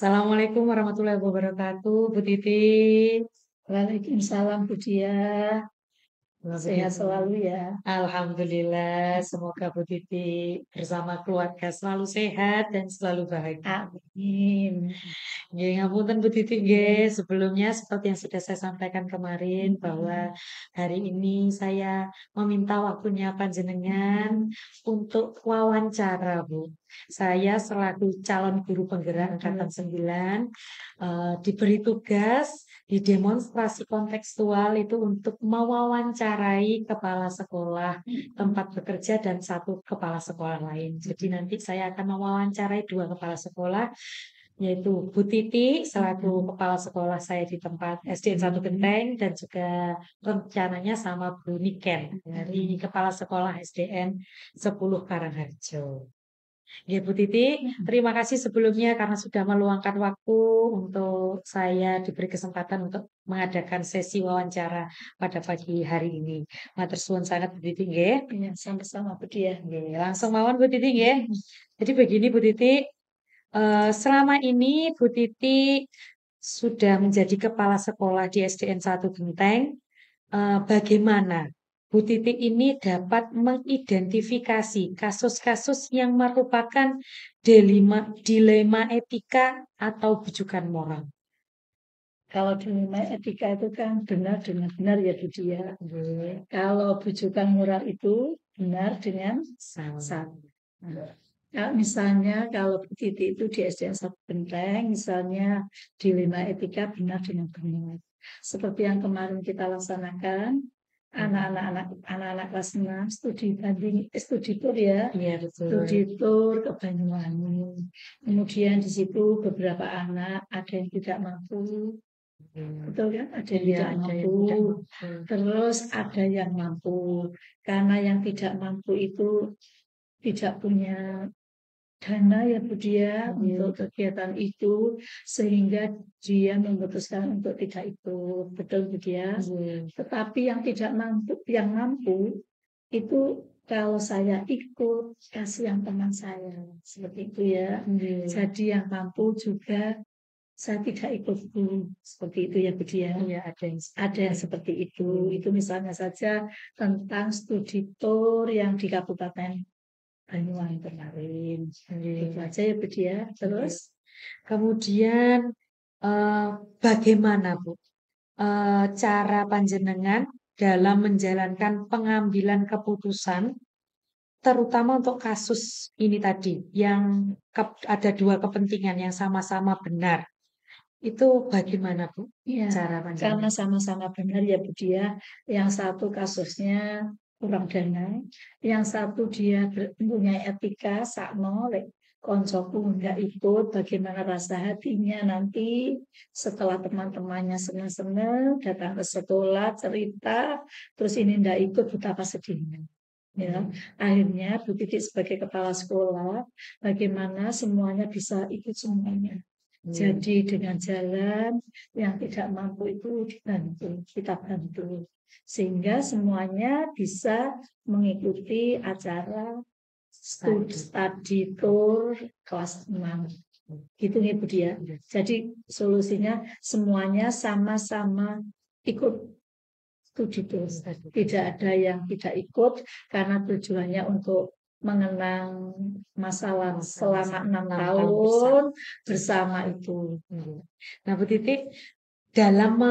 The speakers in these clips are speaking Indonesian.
Assalamualaikum warahmatullahi wabarakatuh, Bu Titi. Waalaikumsalam Bu Diah, Wah, Bu sehat Titi. selalu ya. Alhamdulillah, semoga Bu Titi bersama keluarga selalu sehat dan selalu bahagia. Amin. Nggih, ngapunten Bu Titi nggih. Sebelumnya seperti yang sudah saya sampaikan kemarin bahwa hari ini saya meminta waktunya panjenengan untuk wawancara, Bu. Saya selaku calon guru penggerak Angkatan 9 diberi tugas di demonstrasi kontekstual itu untuk mewawancarai kepala sekolah tempat bekerja dan satu kepala sekolah lain. Jadi nanti saya akan mewawancarai dua kepala sekolah, yaitu Bu Titi selaku kepala sekolah saya di tempat SDN 1 Genteng dan juga rencananya sama Bu Niken dari kepala sekolah SDN 10 Karangharjo. Ya Bu Titi, terima kasih sebelumnya karena sudah meluangkan waktu untuk saya diberi kesempatan untuk mengadakan sesi wawancara pada pagi hari ini. Matur suwun sangat Bu Titi nggih. Ya, sama-sama Bu Diah. Nggih, langsung mawon Bu Titi nggih. Jadi begini Bu Titi, selama ini Bu Titi sudah menjadi kepala sekolah di SDN 1 Genteng. Bagaimana Bu Titi ini dapat mengidentifikasi kasus-kasus yang merupakan dilema etika atau bujukan moral? Kalau dilema etika itu kan benar dengan benar ya Bu Diah. Kalau bujukan moral itu benar dengan Salah. salah. Misalnya kalau Bu Titi itu di SDN 1 Genteng, misalnya dilema etika benar dengan benar. Seperti yang kemarin kita laksanakan, anak-anak kelas 6 studi tour ya, Iya betul. studi tour ke Banyuwangi. Kemudian di situ beberapa anak ada yang tidak mampu, betul kan? Ada yang Iya, tidak ada yang mampu, tidak mampu. terus ada yang mampu. Karena yang tidak mampu itu tidak punya dana ya Bu Dia untuk kegiatan itu, sehingga dia memutuskan untuk tidak ikut, betul Bu Dia. Tetapi yang tidak mampu, yang mampu itu kalau saya ikut kasihan teman saya, seperti itu ya. Jadi yang mampu juga saya tidak ikut guru, seperti itu ya Bu Dia. Iya, Ada yang seperti itu. Itu misalnya saja tentang studi tour yang di Kabupaten Banyuwangi kemarin. Itu aja ya Bu Dia. Terus kemudian bagaimana Bu cara panjenengan dalam menjalankan pengambilan keputusan, terutama untuk kasus ini tadi, yang ada dua kepentingan yang sama-sama benar. Itu bagaimana Bu ya, cara karena panjenengan? sama-sama benar ya Bu Dia. Yang satu kasusnya kurang dana, yang satu dia punya etika sakno, koncoku nggak ikut, bagaimana rasa hatinya nanti setelah teman-temannya senang-senang datang ke sekolah cerita, terus ini nggak ikut, betapa sedihnya. Ya, akhirnya Bu Titik sebagai kepala sekolah, bagaimana semuanya bisa ikut semuanya. Jadi dengan jalan yang tidak mampu itu dibantu, kita bantu. Sehingga semuanya bisa mengikuti acara study tour kelas 6. Gitu nih Bu Dia. Jadi solusinya semuanya sama-sama ikut studi tour. Tidak ada yang tidak ikut karena tujuannya untuk mengenang masalah selama 6 tahun bersama itu. Nah, Bu Titik dalam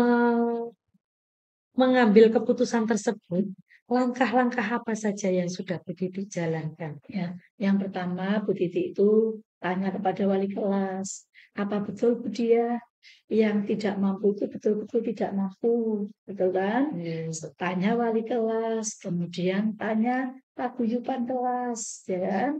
mengambil keputusan tersebut, langkah-langkah apa saja yang sudah Bu Titik jalankan? Ya, yang pertama Bu Titi itu tanya kepada wali kelas, apa betul Bu Dia yang tidak mampu itu betul-betul tidak mampu, betul kan? Tanya wali kelas, kemudian tanya paguyuban kelas, ya kan?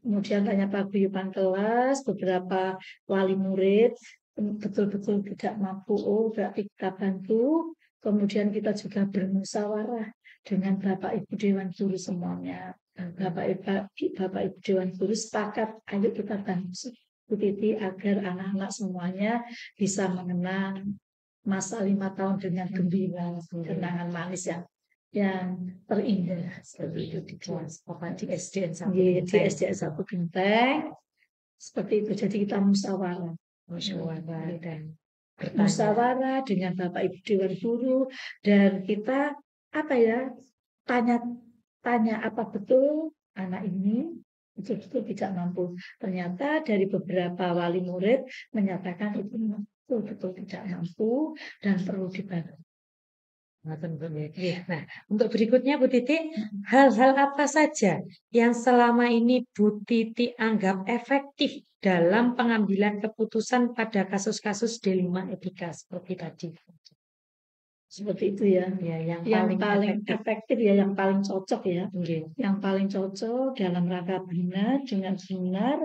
Kemudian tanya paguyuban kelas, beberapa wali murid betul-betul tidak mampu, oh berarti kita bantu. Kemudian kita juga bermusyawarah dengan Bapak Ibu Dewan Guru semuanya. Bapak Ibu Dewan Guru sepakat, ayo kita bantu Bu Titi agar anak-anak semuanya bisa mengenang masa 5 tahun dengan gembira, kenangan manis yang terindah seperti itu di kelas di SDN 1 Genteng. Di SDN 1 Genteng seperti itu. Jadi kita musyawarah. musyawarah dan bertanya. musyawarah dengan Bapak Ibu Dewan Guru, dan kita apa ya, tanya apa betul anak ini betul-betul tidak mampu. Ternyata dari beberapa wali murid menyatakan itu betul-betul tidak mampu dan perlu dibantu. Nah, untuk berikutnya Bu Titi, hal-hal apa saja yang selama ini Bu Titi anggap efektif dalam pengambilan keputusan pada kasus-kasus D5 etika seperti tadi? Seperti itu ya. Ya, yang Yang paling paling efektif ya, yang paling cocok ya. Nggih. Yang paling cocok dalam rangka benar dengan benar,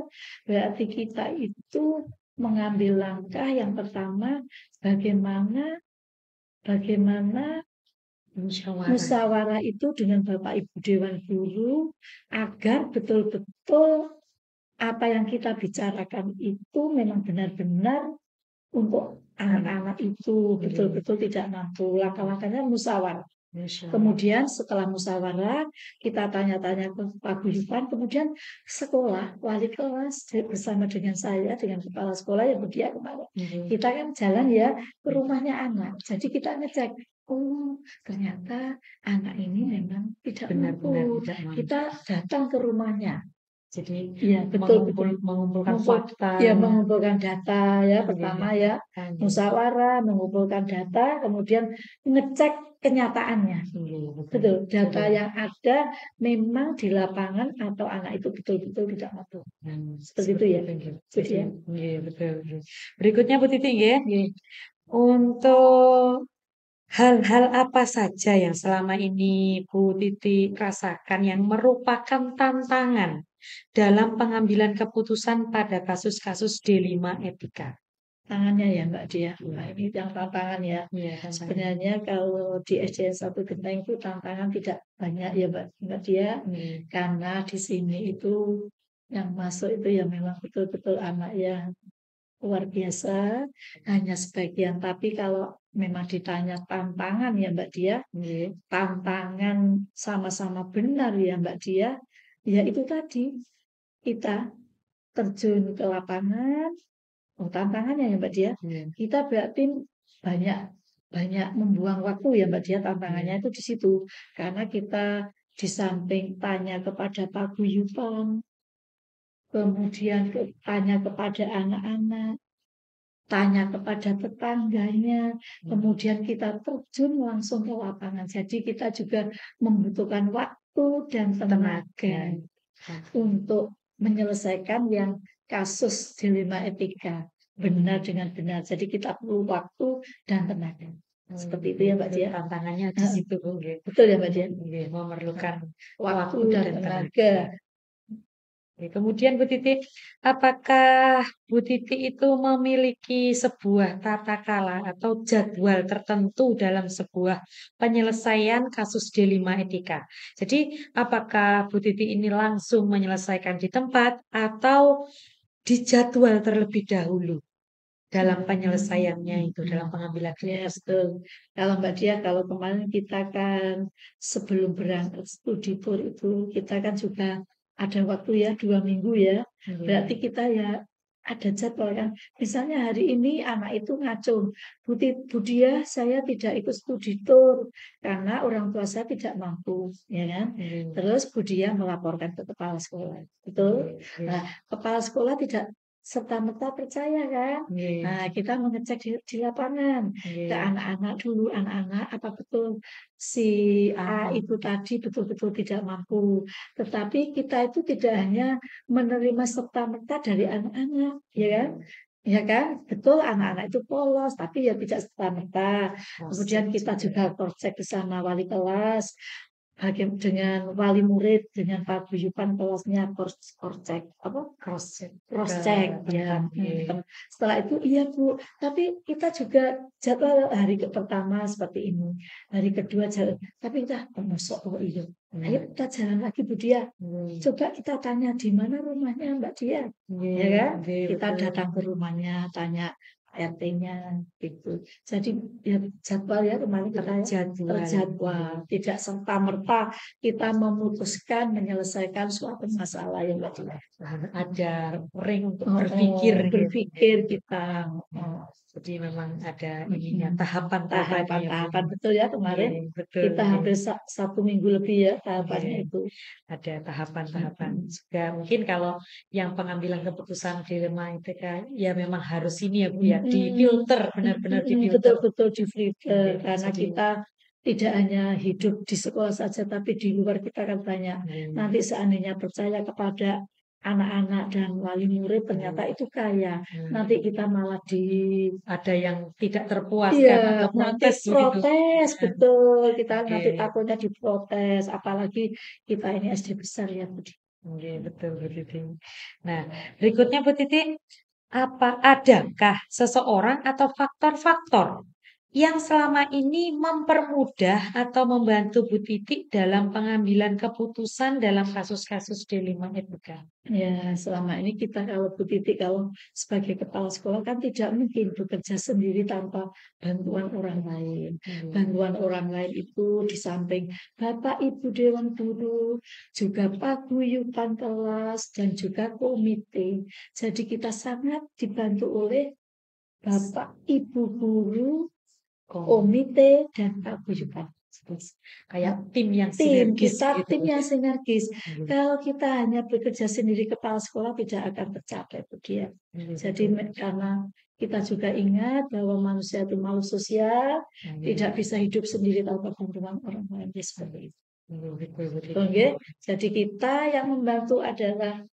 berarti kita itu mengambil langkah yang pertama, bagaimana musyawarah itu dengan Bapak Ibu Dewan Guru agar betul-betul apa yang kita bicarakan itu memang benar-benar untuk anak-anak itu betul-betul tidak mampu. Langkah-langkahnya musyawarah. Kemudian setelah musyawarah kita tanya-tanya ke paguyuban, kemudian sekolah, wali kelas bersama dengan saya, dengan kepala sekolah yang dia kemarin. Kita kan jalan ya ke rumahnya anak. Jadi kita ngecek, oh ternyata anak ini memang tidak mampu. Kita datang ke rumahnya. Jadi ya mengumpulkan fakta, ya mengumpulkan data ya pertama ya musyawarah, mengumpulkan data, kemudian ngecek kenyataannya, betul data yang ada memang di lapangan atau anak itu betul-betul tidak mampu. Seperti itu ya. Betul. Berikutnya Bu Titi ya. Untuk hal-hal apa saja yang selama ini Bu Titi rasakan yang merupakan tantangan dalam pengambilan keputusan pada kasus-kasus D5 etika? Tangannya ya Mbak Dia. Nah, ini yang tantangan ya. Sebenarnya kalau di SDN 1 Genteng itu tantangan tidak banyak ya Mbak Dia. Karena di sini itu yang masuk itu ya memang betul-betul anak yang luar biasa, hanya sebagian. Tapi kalau memang ditanya tantangan ya Mbak Dia, tantangan sama-sama benar ya Mbak Dia, ya itu tadi kita terjun ke lapangan. Tantangannya ya Mbak Dia, kita berarti banyak membuang waktu ya Mbak Dia, tantangannya itu di situ. Karena kita di samping tanya kepada paguyuban, kemudian tanya kepada anak-anak, tanya kepada tetangganya, kemudian kita terjun langsung ke lapangan. Jadi kita juga membutuhkan waktu dan tenaga untuk menyelesaikan yang kasus dilema etika benar dengan benar. Jadi kita perlu waktu dan tenaga. Seperti itu ya Mbak Dia. Tantangannya di situ Bu. Betul ya Mbak Dia. Memerlukan waktu dan tenaga. Kemudian Bu Titi, apakah Bu Titi itu memiliki sebuah tata krama atau jadwal tertentu dalam sebuah penyelesaian kasus D5 etika? Jadi, apakah Bu Titi ini langsung menyelesaikan di tempat atau dijadwal terlebih dahulu dalam penyelesaiannya itu, dalam pengambilan ya, betul. Kalau Mbak Dia, kalau kemarin kita kan sebelum berangkat studi tour itu kita kan juga ada waktu ya 2 minggu ya. Berarti kita ya ada jadwal kan. Misalnya hari ini anak itu ngacung, Bu Dia saya tidak ikut studi tour karena orang tua saya tidak mampu, ya kan. Terus Bu Dia melaporkan ke kepala sekolah, betul. Nah, kepala sekolah tidak serta-merta percaya kan. Nah, kita mengecek di lapangan ke anak-anak dulu, anak-anak apa betul si A itu tadi betul-betul tidak mampu. Tetapi kita itu tidak hanya menerima serta-merta dari anak-anak, ya kan? Ya kan, betul anak-anak itu polos, tapi ya tidak serta-merta. Kemudian kita juga cross-check bersama wali kelas, dengan wali murid, dengan paguyuban kelasnya cross-check ya. Setelah itu iya Bu, tapi kita juga jadwal hari pertama seperti ini, hari kedua jalan, tapi kita masuk iya. Ayo kita jalan lagi Bu Dia. Coba kita tanya di mana rumahnya Mbak Dia, ya kan? Kita datang ke rumahnya, tanya RT-nya gitu. Jadi ya jadwal ya kemarin kita ya terjadwal, tidak serta-merta kita memutuskan menyelesaikan suatu masalah yang ada ring untuk berpikir gitu. berpikir kita. Jadi memang ada ininya tahapan-tahapan Tahapan-tahapan betul ya kemarin. betul, Kita hampir 1 minggu lebih ya tahapannya itu. ada tahapan-tahapan juga. Mungkin kalau yang pengambilan keputusan dilema itu kan ya memang harus ini ya Bu ya, difilter, benar-benar difilter. Betul-betul difilter karena kita tidak hanya hidup di sekolah saja tapi di luar kita kan banyak. Nanti seandainya percaya kepada anak-anak dan wali murid ternyata itu kaya. Nanti kita malah ada yang tidak terpuaskan iya, atau nanti protes protes betul. Kita Oke. nanti takutnya diprotes apalagi kita ini SD besar ya Budi. Oke, betul Bu Titi. Nah, berikutnya Bu Titi, adakah seseorang atau faktor-faktor yang selama ini mempermudah atau membantu Bu Titi dalam pengambilan keputusan dalam kasus-kasus D5 itu? Ya, selama ini kita kalau Bu Titi kalau sebagai kepala sekolah kan tidak mungkin bekerja sendiri tanpa bantuan orang lain. Bantuan orang lain itu di samping Bapak Ibu Dewan Guru, juga paguyuban kelas dan juga komite. Jadi kita sangat dibantu oleh Bapak Ibu Guru, komite dan paguyuban. Kayak tim yang tim sinergis kita gitu. tim yang sinergis. Kalau kita hanya bekerja sendiri kepala sekolah tidak akan tercapai Bu dia. Jadi karena kita juga ingat bahwa manusia itu makhluk sosial, tidak bisa hidup sendiri tanpa bantuan orang lain seperti itu. Oke, jadi kita yang membantu adalah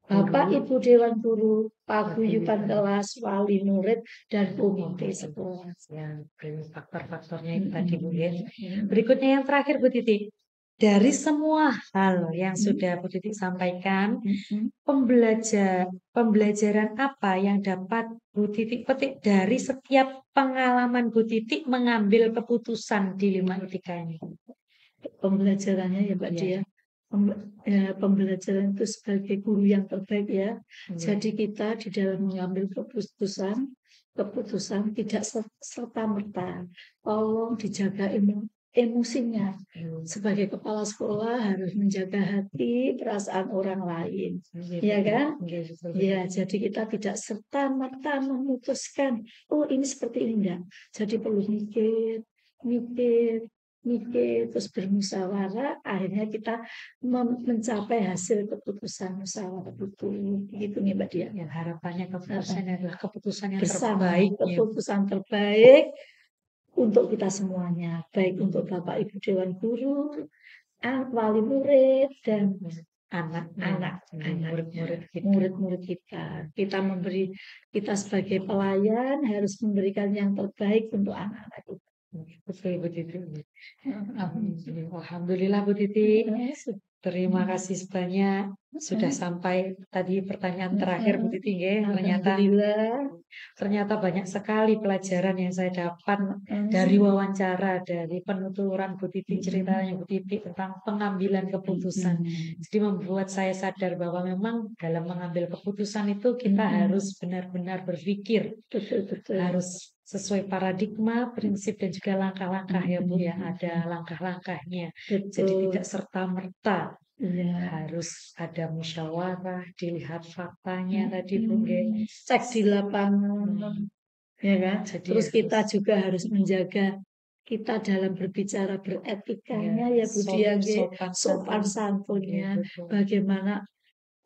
Bapak Ibu Dewan Guru, paguyuban kelas, wali murid, dan komite sekolah. Ya, faktor-faktornya itu tadi Bu ya. Berikutnya yang terakhir Bu Titi. Dari semua hal yang sudah Bu Titi sampaikan, pembelajaran apa yang dapat Bu Titi petik dari setiap pengalaman Bu Titi mengambil keputusan di 5 etika ini? Pembelajarannya ya Mbak Dia. Pembelajaran itu sebagai guru yang terbaik ya. Jadi kita di dalam mengambil keputusan tidak serta-merta. Tolong dijaga emosinya. Sebagai kepala sekolah harus menjaga hati, perasaan orang lain. Ya kan? Ya, jadi kita tidak serta-merta memutuskan, oh ini seperti ini enggak. Jadi perlu mikir, terus bermusyawarah, akhirnya kita mencapai hasil keputusan musyawarah itu. Begitu nih Mbak Dia. Ya, harapannya keputusan adalah keputusan yang bersama, terbaik. Keputusan terbaik untuk kita semuanya, baik untuk Bapak Ibu Dewan Guru, wali murid, dan anak-anak, murid-murid kita. Kita sebagai pelayan harus memberikan yang terbaik untuk anak-anak kita. Betul Bu Titi. Alhamdulillah Bu Titi. Terima kasih sebanyak sudah sampai tadi pertanyaan terakhir Bu Titi. Ternyata banyak sekali pelajaran yang saya dapat dari wawancara, dari penuturan Bu Titi, ceritanya Bu Titi tentang pengambilan keputusan. Jadi membuat saya sadar bahwa memang dalam mengambil keputusan itu kita harus benar-benar berpikir, harus sesuai paradigma, prinsip dan juga langkah-langkah ya Bu ya, ada langkah-langkahnya. Jadi tidak serta-merta. Harus ada musyawarah, dilihat faktanya tadi Bu, cek di lapangan, ya kan? Terus kita juga harus menjaga kita dalam berbicara beretikanya ya Bu Dia, sopan santunnya, bagaimana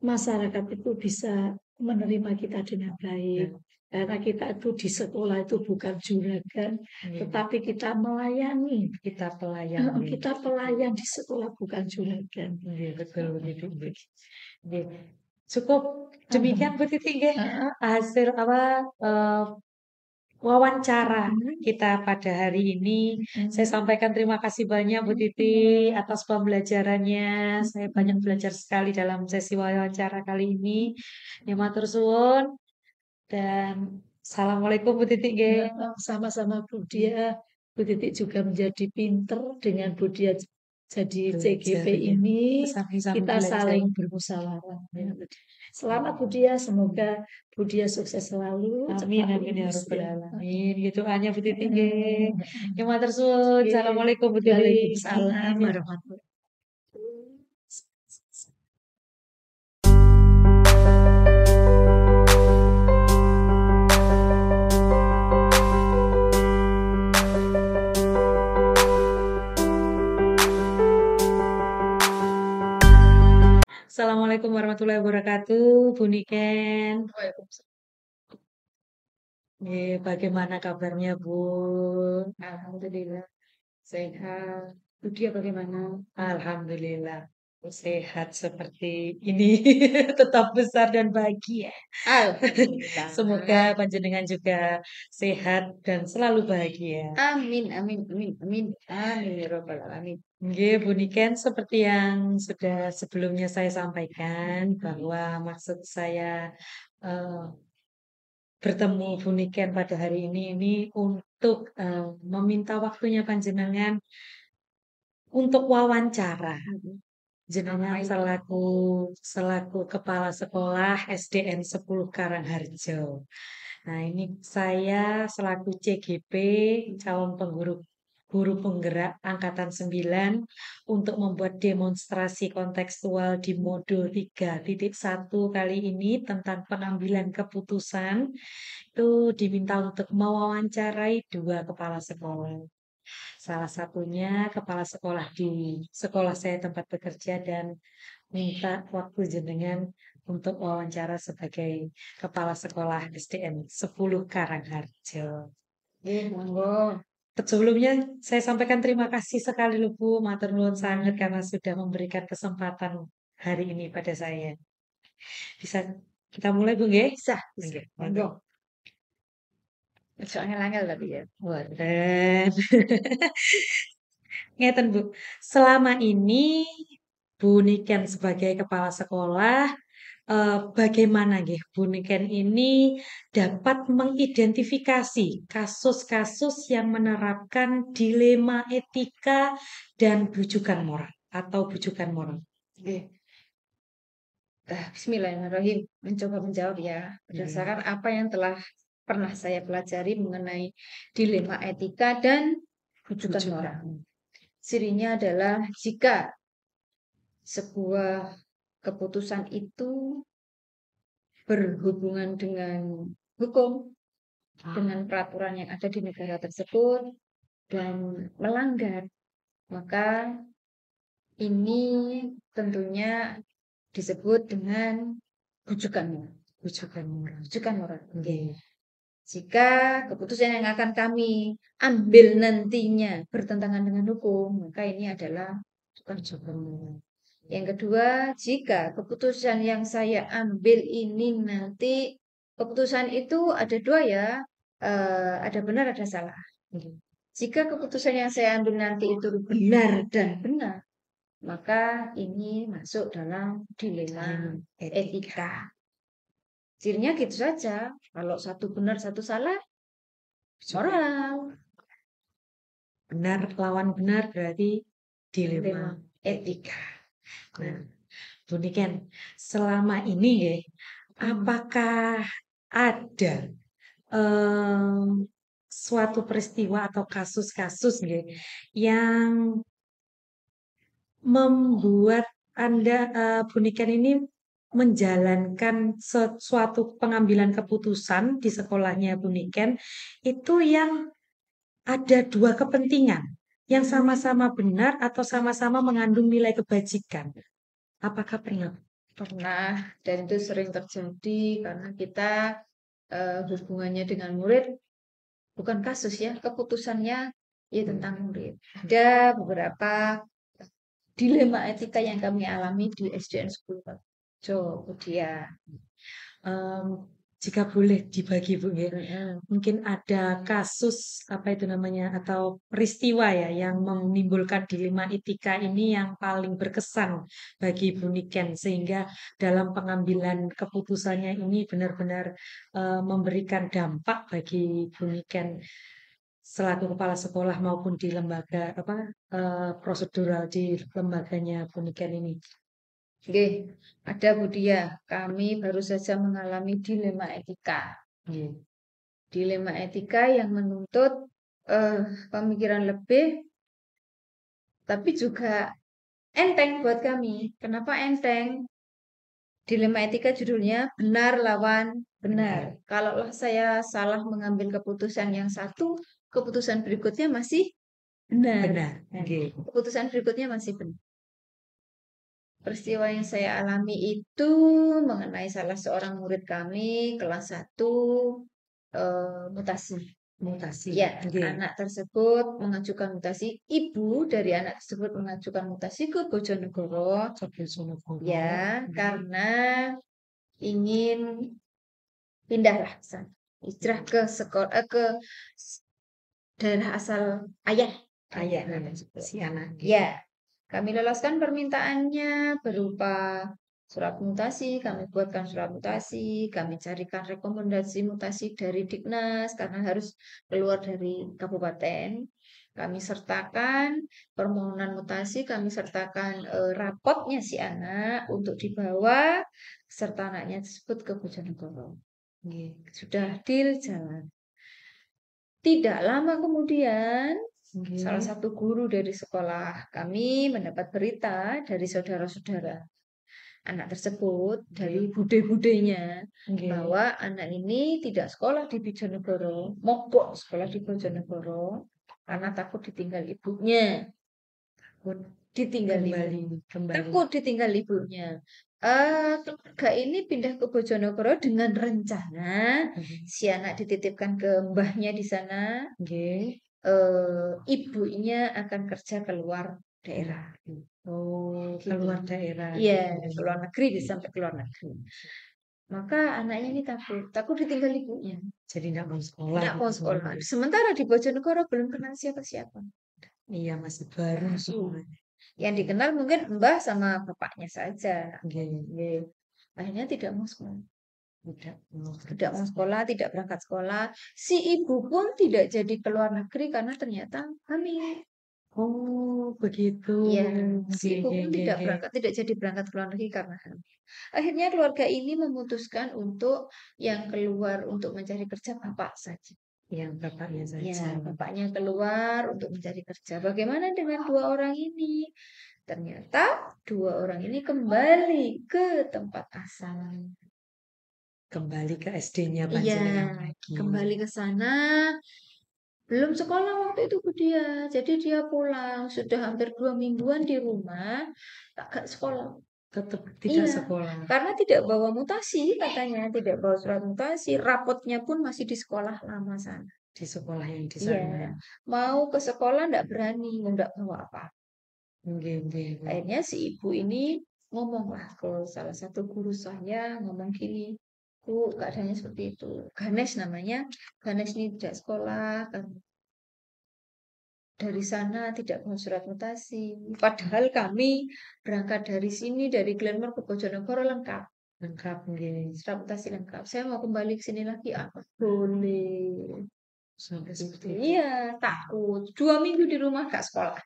masyarakat itu bisa menerima kita dengan baik. Karena kita itu di sekolah itu bukan juragan, tetapi kita melayani. Kita pelayan di sekolah, bukan juragan. Betul. Cukup demikian Bu Titi hasil wawancara kita pada hari ini. Saya sampaikan terima kasih banyak Bu Titi atas pembelajarannya. Saya banyak belajar sekali dalam sesi wawancara kali ini. Ya matur suwun. Dan assalamualaikum Bu Titi. Sama-sama Bu Dia. Bu Titi juga menjadi pinter dengan Bu Dia Jadi Belajar CGP ya. ini Sama-sama kita belajar. saling bermusyawarah. Selamat Budia, semoga Budia sukses selalu. Amin, cepat amin ya lulus Rabbal ya. Alamin. Gitu hanya Bu Titi nggih. Ya matur suwun. Assalamualaikum Bu Titi. Waalaikumsalam warahmatullahi Assalamualaikum warahmatullahi wabarakatuh, Bu Niken. wabarakatuh. Bagaimana kabarnya, Bu? Alhamdulillah sehat. Budia bagaimana? Alhamdulillah sehat seperti ini, tetap besar dan bahagia. Alhamdulillah. Semoga panjenengan juga sehat dan selalu bahagia. Amin, amin, amin, amin, amin ya Rabbal Alamin. Nggih, Bu Niken, seperti yang sudah sebelumnya saya sampaikan bahwa maksud saya eh, bertemu Bu Niken pada hari ini untuk meminta waktunya panjenengan untuk wawancara. Jenengan selaku kepala sekolah SDN 10 Karangharjo. Nah, ini saya selaku CGP, calon guru penggerak angkatan 9 untuk membuat demonstrasi kontekstual di modul 3.1 kali ini tentang pengambilan keputusan itu diminta untuk mewawancarai dua kepala sekolah. Salah satunya kepala sekolah di sekolah saya tempat bekerja dan minta waktu jenengan untuk wawancara sebagai kepala sekolah SDN 10 Karangharjo. Monggo. Sebelumnya saya sampaikan terima kasih sekali loh Bu, matur nuwun sangat karena sudah memberikan kesempatan hari ini pada saya. Bisa kita mulai Bu nggih? Bisa, Nggih, monggo. Soalnya angel tapi ya. Wonten. Ngeten Bu, selama ini Bu Niken sebagai kepala sekolah, bagaimana nggih Bu Niken ini dapat mengidentifikasi kasus-kasus yang menerapkan dilema etika dan bujukan moral atau bujukan moral? Oke. Bismillahirrahmanirrahim. Mencoba menjawab ya, berdasarkan apa yang telah pernah saya pelajari mengenai dilema etika dan bujukan moral. Cirinya adalah jika sebuah keputusan itu berhubungan dengan hukum, dengan peraturan yang ada di negara tersebut, dan melanggar, maka ini tentunya disebut dengan bujukan moral. Bujukan moral. Oke. Jika keputusan yang akan kami ambil nantinya bertentangan dengan hukum, maka ini adalah bujukan moral. Yang kedua, jika keputusan yang saya ambil ini nanti keputusan itu ada dua ya, ada benar ada salah. Jika keputusan yang saya ambil nanti itu benar dan benar, maka ini masuk dalam dilema etika. Cirinya gitu saja. Kalau satu benar, satu salah, moral. Benar lawan benar berarti dilema etika. Nah, Bu Niken, selama ini ya, apakah ada suatu peristiwa atau kasus-kasus ya, yang membuat Anda, Bu Niken ini menjalankan suatu pengambilan keputusan di sekolahnya Bu Niken, itu yang ada dua kepentingan, yang sama-sama benar atau sama-sama mengandung nilai kebajikan? Apakah pernah? Pernah, dan itu sering terjadi karena kita hubungannya dengan murid bukan kasus ya, keputusannya ya tentang murid. Ada beberapa dilema etika yang kami alami di SDN 10 Karangharjo, dia. Jika boleh dibagi Bu ya, mungkin ada kasus apa itu namanya atau peristiwa ya yang menimbulkan dilema etika ini yang paling berkesan bagi Bu Niken sehingga dalam pengambilan keputusannya ini benar-benar memberikan dampak bagi Bu Niken selaku kepala sekolah maupun di lembaga apa, prosedural di lembaganya Bu Niken ini? Nggih, ada Bu Dia. Kami baru saja mengalami dilema etika. Nggih. Dilema etika yang menuntut pemikiran lebih, tapi juga enteng buat kami. Kenapa enteng? Dilema etika judulnya benar lawan benar. Kalaulah saya salah mengambil keputusan yang satu, keputusan berikutnya masih benar. Benar. Nggih. Keputusan berikutnya masih benar. Peristiwa yang saya alami itu mengenai salah seorang murid kami kelas 1 mutasi. Mutasi. Ya, Nggih. anak tersebut mengajukan mutasi. Ibu dari anak tersebut mengajukan mutasi ke Bojonegoro. Ke Bojonegoro. Ya, Nggih. karena ingin pindahlah ke sana. Hijrah ke sekolah ke daerah asal ayah. Ayah si anak. Ya, kami loloskan permintaannya berupa surat mutasi, kami buatkan surat mutasi, kami carikan rekomendasi mutasi dari Dignas karena harus keluar dari kabupaten. Kami sertakan permohonan mutasi, kami sertakan rapotnya si anak untuk dibawa serta anaknya tersebut ke Bojonegoro. Nggih. Sudah deal jalan. Tidak lama kemudian Nggih. salah satu guru dari sekolah kami mendapat berita dari saudara-saudara anak tersebut, dari bude-budenya, Nggih. bahwa anak ini tidak sekolah di Bojonegoro, mogok sekolah di Bojonegoro karena takut ditinggal ibunya. Takut ditinggal ibunya. Kembali. Takut ditinggal ibunya. Keluarga ini pindah ke Bojonegoro dengan rencana si anak dititipkan ke mbahnya di sana. Nggih. Ibunya akan kerja keluar daerah. Oh, keluar daerah. Iya, keluar negeri, sampai keluar negeri. Maka anaknya ini takut ditinggal ibunya. Jadi tidak mau sekolah. Tidak mau sekolah. Sementara di Bojonegoro belum kenal siapa-siapa. Iya, masih baru semua. Yang dikenal mungkin mbah sama bapaknya saja. Nggih. Akhirnya tidak mau sekolah. Tidak mau sekolah, tidak berangkat sekolah. Si ibu pun tidak jadi keluar negeri karena ternyata hamil. Oh, begitu. Iya, si ibu Nggih, pun nggih, tidak nggih. tidak jadi berangkat ke luar negeri karena hamil. Akhirnya keluarga ini memutuskan untuk yang keluar untuk mencari kerja bapak saja. Yang bapaknya Ya, saja. bapaknya keluar untuk mencari kerja. Bagaimana dengan dua orang ini? Ternyata dua orang ini kembali ke tempat asal. Kembali ke SD-nya Iya, panjenengan lagi. kembali ke sana. Belum sekolah waktu itu Bu Dia. Jadi dia pulang sudah hampir 2 mingguan di rumah, gak sekolah. Tetap tidak Iya, sekolah. karena tidak bawa mutasi katanya, tidak bawa surat mutasi, rapotnya pun masih di sekolah lama sana. Di sekolah yang di Iya, sana. mau ke sekolah nggak berani, nggak bawa apa. Nggih, nggih. Akhirnya si ibu ini ngomonglah ke salah satu guru saya, ngomong gini, Bu, keadaannya seperti itu. Ganes namanya, Ganes ini tidak sekolah, dari sana tidak mau surat mutasi. Padahal kami berangkat dari sini, dari Glenmore ke Bojonegoro lengkap. Lengkap, nggih. Surat mutasi lengkap. Saya mau kembali ke sini lagi, apa boleh? Sampai seperti itu. Iya, takut. 2 minggu di rumah gak sekolah.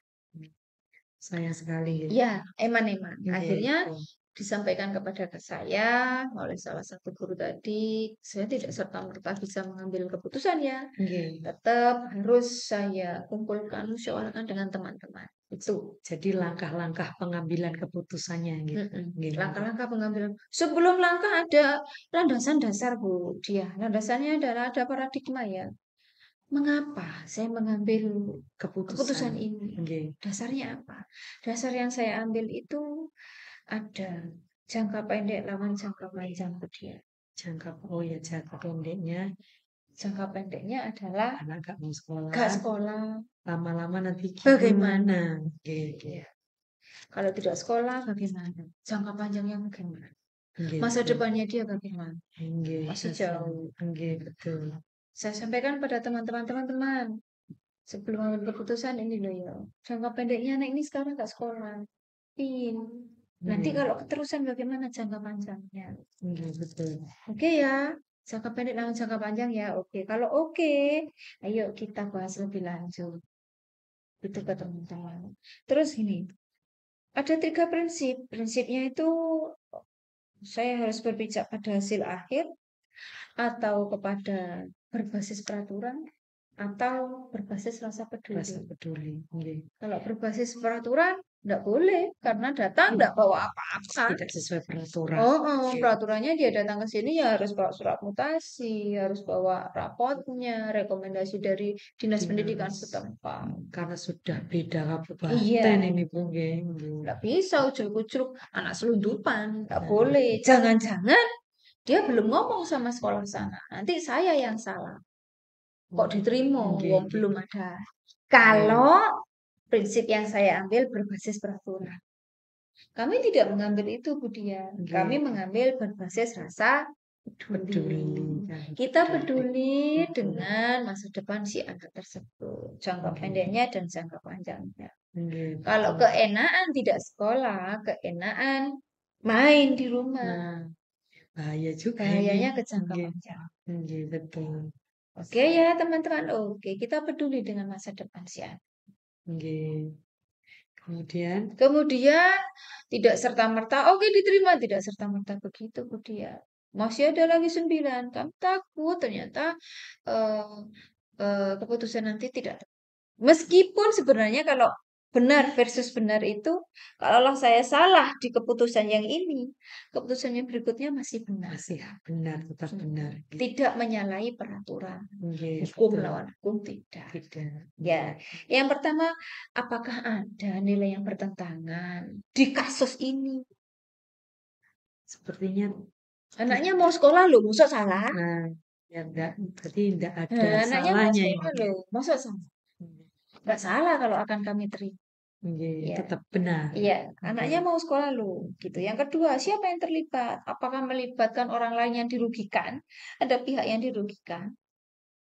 Sayang sekali. Iya, eman-eman. Nggih, Akhirnya betul. disampaikan kepada saya oleh salah satu guru tadi, saya tidak serta-merta bisa mengambil keputusan ya. Nggih. Tetap harus saya kumpulkan, musyawarahkan dengan teman-teman. Itu. Jadi langkah-langkah pengambilan keputusannya gitu. Nggih. Langkah-langkah pengambilan. Sebelum langkah ada landasan dasar Bu Dia. Landasannya adalah ada paradigma ya. Mengapa saya mengambil keputusan ini? Nggih. Dasarnya apa? Dasar yang saya ambil itu ada jangka pendek lawan jangka panjang Bu Dia. Jangka pendeknya. Jangka pendeknya adalah Anak gak mau sekolah. gak sekolah. Lama-lama nanti Bagaimana? Nggih. Kalau tidak sekolah bagaimana? Jangka panjangnya bagaimana? Nggih, Masa betul. depannya dia bagaimana? Nggih. Masih jauh. Nggih, betul. Saya sampaikan pada teman-teman sebelum ambil keputusan ini loh ya. Jangka pendeknya anak ini sekarang gak sekolah. Nanti kalau keterusan bagaimana jangka panjangnya? Nggih, betul. Oke ya. Jangka pendek dan jangka panjang ya, oke. Kalau oke, ayo kita bahas lebih lanjut. Itu ke teman-teman. Terus gini, ada 3 prinsip. Prinsipnya itu saya harus berpijak pada hasil akhir, atau kepada berbasis peraturan, atau berbasis rasa Rasa peduli. peduli. Nggih. Kalau berbasis peraturan, enggak boleh, karena datang enggak bawa apa-apa. Tidak sesuai peraturan. Oh, peraturannya dia datang ke sini ya harus bawa surat mutasi, harus bawa rapotnya, rekomendasi dari dinas pendidikan Dinas. setempat. Karena sudah beda Iya, kabupaten ini Bu nggih. Nggih. nggak bisa ujuk-ujuk anak selundupan, nggak Nah, boleh. Jangan-jangan dia belum ngomong sama sekolah sana, nanti saya yang salah. Kok diterima, nggih, wong nggih. belum ada. Kalau prinsip yang saya ambil berbasis peraturan. Kami tidak mengambil itu, Budian. Kami Nggih. mengambil berbasis rasa peduli. Peduli kan. Kita peduli dengan masa depan si anak tersebut, jangka pendeknya dan jangka panjangnya. Nggih. Kalau keenaan tidak sekolah, keenaan main di rumah, Nah, bahaya juga bahayanya ini. ke jangka Nggih. panjang. Nggih, betul. Oke ya teman-teman, oke kita peduli dengan masa depan si anak. Nggih. Kemudian Kemudian tidak serta-merta oke diterima, tidak serta-merta begitu Budian. Masih ada lagi 9. Kami takut ternyata eh, keputusan nanti tidak. Meskipun sebenarnya kalau benar versus benar itu, kalaulah saya salah di keputusan yang ini, keputusan yang berikutnya masih benar. masih benar, tetap benar. Gitu. Tidak menyalahi peraturan. Nggih, Hukum betul. lawan hukum tidak. Tidak. Ya, yang pertama, apakah ada nilai yang bertentangan di kasus ini? Sepertinya Anaknya mau sekolah loh, masa salah? nah, ya enggak, berarti enggak ada Anaknya mau salahnya sekolah ini. loh, masa salah? Enggak salah kalau akan kami terima. Nggih, Ya. tetap benar. Iya, anaknya mau sekolah loh, gitu. Yang kedua, siapa yang terlibat? Apakah melibatkan orang lain yang dirugikan? Ada pihak yang dirugikan?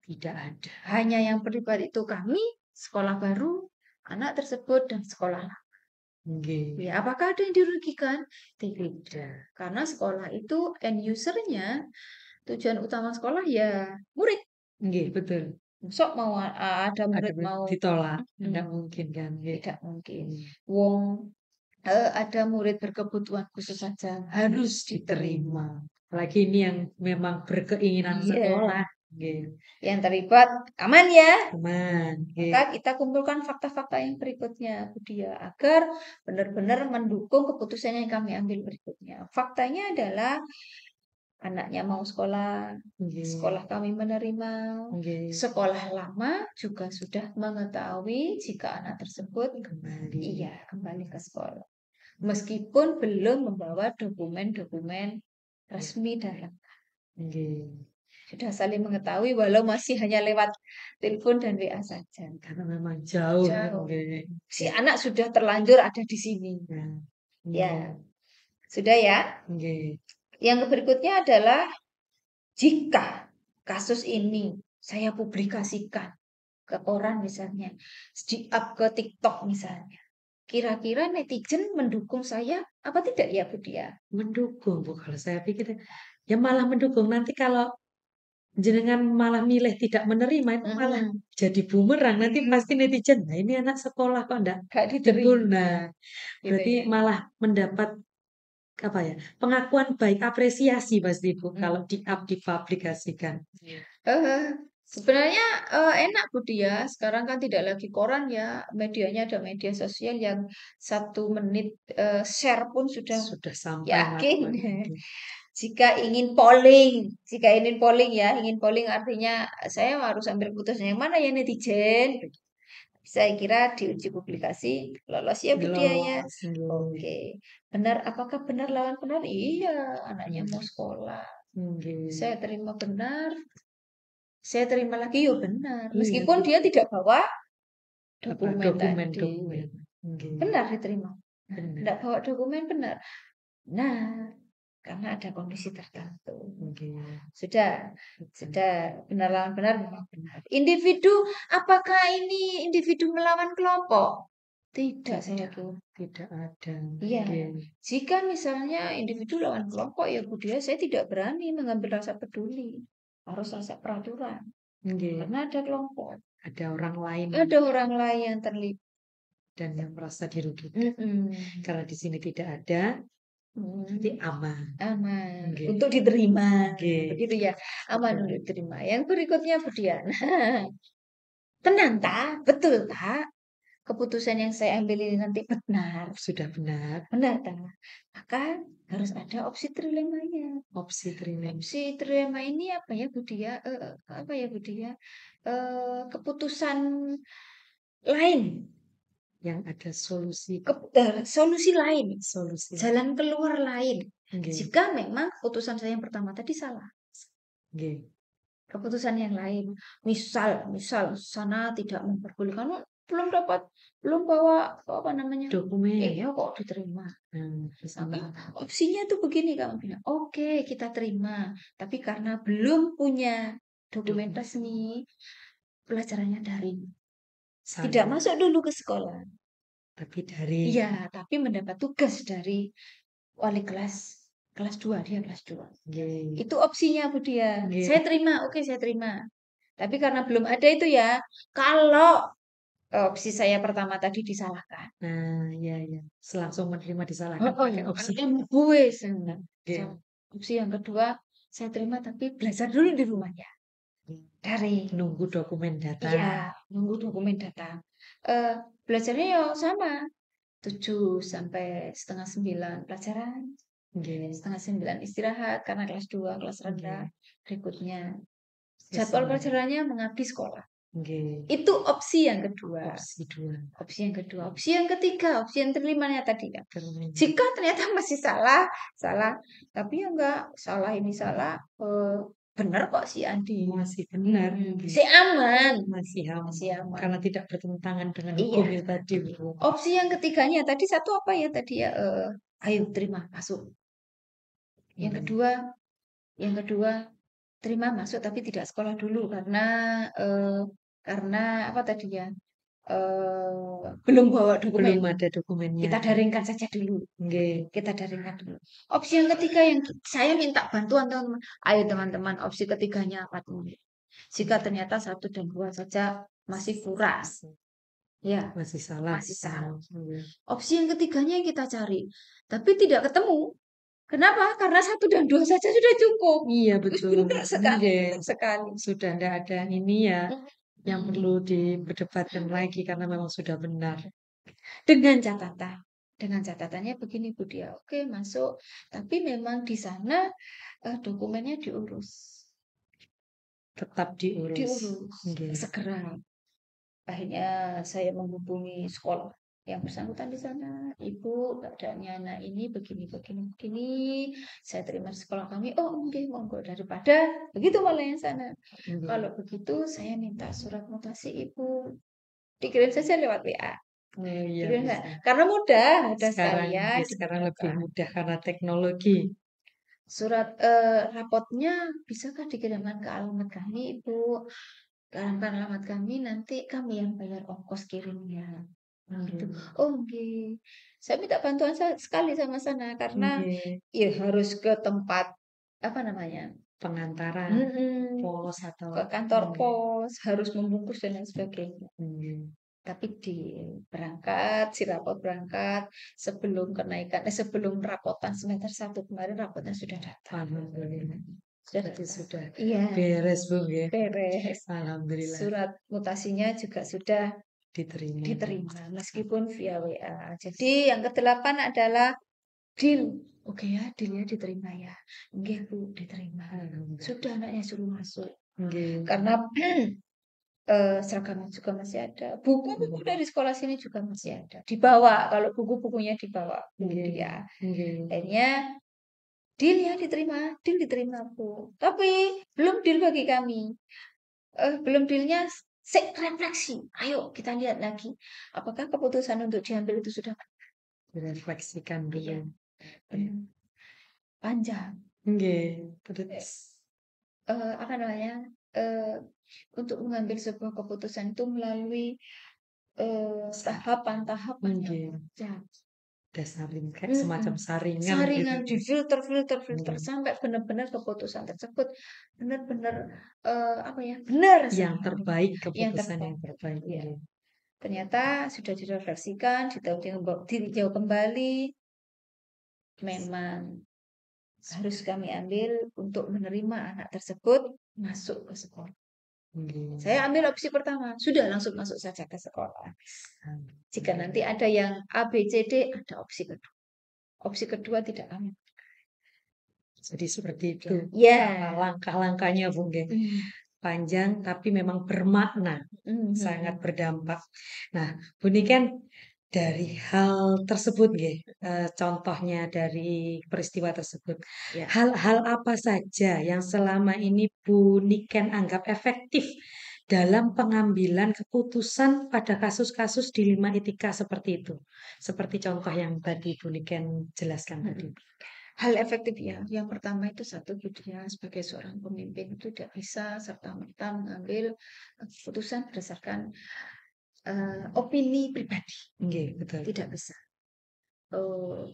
Tidak ada. Hanya yang terlibat itu kami, sekolah baru, anak tersebut, dan sekolah lama. Nggih. Ya, apakah ada yang dirugikan? Tidak. Karena sekolah itu end user-nya, tujuan utama sekolah ya murid. Nggih, betul. Sok mau ada murid Ada mau ditolak, enggak mungkin kan. Nggih. tidak mungkin. Hmm. Wong ada murid berkebutuhan khusus saja harus diterima. Apalagi ini yang memang berkeinginan Iya. sekolah. Nggih. Yang terlibat aman ya. Aman. Nggih. Maka kita kumpulkan fakta-fakta yang berikutnya, Budia, agar benar-benar mendukung keputusan yang kami ambil berikutnya. Faktanya adalah anaknya mau sekolah, Nggih. sekolah kami menerima, Nggih. sekolah lama juga sudah mengetahui jika anak tersebut Kembali. iya kembali ke sekolah. Meskipun belum membawa dokumen-dokumen resmi dan lengkap. Nggih. Sudah saling mengetahui walau masih hanya lewat telepon dan WA saja. Karena memang jauh. Jauh. Nggih. Si anak sudah terlanjur ada di sini. Nah, Ya, sudah ya. nggih. Yang berikutnya adalah jika kasus ini saya publikasikan ke koran misalnya, di-up ke TikTok misalnya, kira-kira netizen mendukung saya apa tidak ya Budia? Mendukung Bu, kalau saya pikir ya malah mendukung. Nanti kalau jenengan malah milih tidak menerima itu malah jadi bumerang. Nanti pasti netizen, nah ini anak sekolah kok enggak Gak dengkul. diterima. Nah, Gitu berarti ya. malah mendapat apa ya, pengakuan baik, apresiasi pasti Bu kalau di-up, dipublikasikan. Eh, sebenarnya enak Budia. Sekarang kan tidak lagi koran ya, medianya ada media sosial yang 1 menit share pun sudah Sudah sampai yakin. martabat. Jika ingin polling ya, ingin polling artinya saya harus ambil keputusan yang mana ya netizen. Saya kira diuji publikasi lolos ya Budia ya. Lolos, nggih. Oke, benar. Apakah benar lawan benar? Iya, anaknya mau sekolah. Nggih. Saya terima benar. Saya terima lagi yo benar. Iya, Meskipun dia tidak bawa apa, dokumen tadi. dokumen. Nggih. Benar diterima. Benar. Tidak bawa dokumen benar. Nah, karena ada kondisi tertentu. Nggih. Sudah benar lawan benar memang benar. Individu, apakah ini individu melawan kelompok? Tidak, saya Tidak. yakin. Tidak ada. Iya. Nggih. Jika misalnya individu lawan kelompok, ya Bu Dia, saya tidak berani mengambil rasa peduli. Harus rasa peraturan. Nggih. Karena ada kelompok. Ada orang lain Ada orang lain yang terlibat. dan yang merasa dirugikan. Karena di sini tidak ada, jadi aman. Aman. Nggih. Untuk diterima. Nggih. Begitu ya. Aman Betul. untuk diterima. Yang berikutnya Bu Dia. Tenang tak? Betul tak? Keputusan yang saya ambil ini nanti benar. Sudah benar. Benar tak? Maka harus ada opsi trilemanya. Opsi trilema. Opsi trilema ini apa ya Bu Dia? Apa ya Bu Dia? Keputusan lain, Yang ada solusi. solusi lain, Solusi. jalan keluar lain. Nggih. Jika memang keputusan saya yang pertama tadi salah, Nggih. keputusan yang lain, misal sana tidak memperbolehkan, belum bawa apa namanya? Dokumen. Iya kok diterima. Terus Maka apa? opsinya tuh begini kamu bilang, oke kita terima, tapi karena belum punya dokumen resmi, pelajarannya daring. Tidak Sama. masuk dulu ke sekolah. Tapi dari Iya, tapi mendapat tugas dari wali kelas 2, dia kelas 2. nggih. Itu opsinya Bu Dia. Nggih. Saya terima, oke saya terima. Tapi karena belum ada itu ya, kalau opsi saya pertama tadi disalahkan. Nah, iya. Langsung menerima disalahkan pakai opsi. Gue senang. Nggih. Opsi yang kedua, saya terima tapi belajar dulu di rumahnya. Daring. Nunggu dokumen datang. Iya, nunggu dokumen datang. Belajarnya ya sama. 7 sampai setengah 9 pelajaran. Nggih. Setengah 9 istirahat karena kelas 2, kelas rendah. Berikutnya Sisanya. jadwal pelajarannya mengabdi sekolah. Nggih. Itu opsi yang kedua. Opsi 2. Opsi yang kedua. Opsi yang ketiga, opsi yang terlimanya tadi kan. Terima. Jika ternyata masih salah, tapi ya enggak salah ini salah, benar kok si Andi. Masih benar. Si aman. Masih aman. Masih aman. Karena tidak bertentangan dengan Iya. hukum yang tadi. Opsi yang ketiganya tadi satu apa ya tadi ya? Ayo terima masuk. Yang kedua terima masuk tapi tidak sekolah dulu karena apa tadi ya? Belum bawa dokumen. Belum ada dokumennya. Kita daringkan saja dulu. Nggih. Kita daringkan dulu. Opsi yang ketiga yang saya minta bantuan teman-teman. Ayo teman-teman, opsi ketiganya apa teman? Jika ternyata 1 dan 2 saja masih kurang. Ya, Masih salah. masih salah. Nggih. Opsi yang ketiganya yang kita cari, tapi tidak ketemu. Kenapa? Karena 1 dan 2 saja sudah cukup. Iya betul. Benar sekali, Nggih. benar sekali. Sudah tidak ada ini ya yang perlu diperdebatkan lagi karena memang sudah benar. Dengan catatannya begini Bu Dia, oke masuk, tapi memang di sana dokumennya diurus. Tetap diurus. Nggih. Segera. Akhirnya saya menghubungi sekolah yang bersangkutan di sana, Ibu, keadaannya anak ini begini. Saya terima di sekolah kami. Oh, monggo daripada begitu malah yang sana. Nggih. Kalau begitu saya minta surat mutasi Ibu. Dikirim saja lewat WA. Oh, iya, Dikirim bisa. karena mudah, ada Sekarang, sekalian. sekarang lebih mudah karena teknologi. Surat rapotnya bisakah dikirimkan ke alamat kami, Ibu? Kirimkan alamat kami, nanti kami yang bayar ongkos kirimnya. Gitu. Oh, oke. Saya minta bantuan sekali sama sana karena Nggih. ya harus ke tempat apa namanya? Pengantaran, pos atau ke kantor pos, harus membungkus dan lain sebagainya. Nggih. Tapi si rapot berangkat sebelum sebelum rapotan semester 1 kemarin rapotnya sudah datang. Alhamdulillah. Berarti sudah Iya, beres Bu nggih. beres. Alhamdulillah Surat mutasinya juga sudah diterima. meskipun via WA. Jadi yang ke-8 adalah deal. Oke ya, dealnya diterima ya. Nggih Bu, diterima. Alhamdulillah. Sudah anaknya suruh masuk. Nggih. Karena seragamnya juga masih ada. Buku-buku dari sekolah sini juga masih ada. Dibawa, kalau buku-bukunya dibawa. Nggih. Ya. Nggih. Akhirnya deal ya diterima Bu. Tapi belum deal bagi kami. Belum dealnya refleksi. Ayo kita lihat lagi. Apakah keputusan untuk diambil itu sudah Direfleksikan dulu. Iya. Panjang. Nggih. Terus Apa namanya? Untuk mengambil sebuah keputusan itu melalui tahapan-tahapannya. Nggih. Ya. Ada kayak semacam Mm-mm. saringan gitu. Saringan difilter Nggih. sampai benar-benar keputusan tersebut benar-benar apa ya benar Yang sekali. terbaik, Yang keputusan yang terbaik. terbaik. Ya. Nggih. Ternyata sudah direfleksikan, ditinjau kembali, memang harus kami ambil untuk menerima anak tersebut masuk ke sekolah. Nggih. Saya ambil opsi pertama, sudah langsung masuk saja ke sekolah. Jika nanti ada yang A, B, C, D, ada opsi kedua. Opsi kedua tidak kami. Jadi seperti itu. Ya. Langkah-langkahnya, Bu Nggih. Panjang tapi memang bermakna, sangat berdampak. Nah, Bu Niken dari hal tersebut nggih, contohnya dari peristiwa tersebut. Ya. Hal-hal apa saja yang selama ini Bu Niken anggap efektif dalam pengambilan keputusan pada kasus-kasus dilema etika seperti itu? Seperti contoh yang tadi Bu Niken jelaskan tadi. Hal efektif ya, yang pertama itu satu dia sebagai seorang pemimpin itu tidak bisa serta-merta mengambil keputusan berdasarkan opini pribadi. Nggih, betul. Tidak bisa.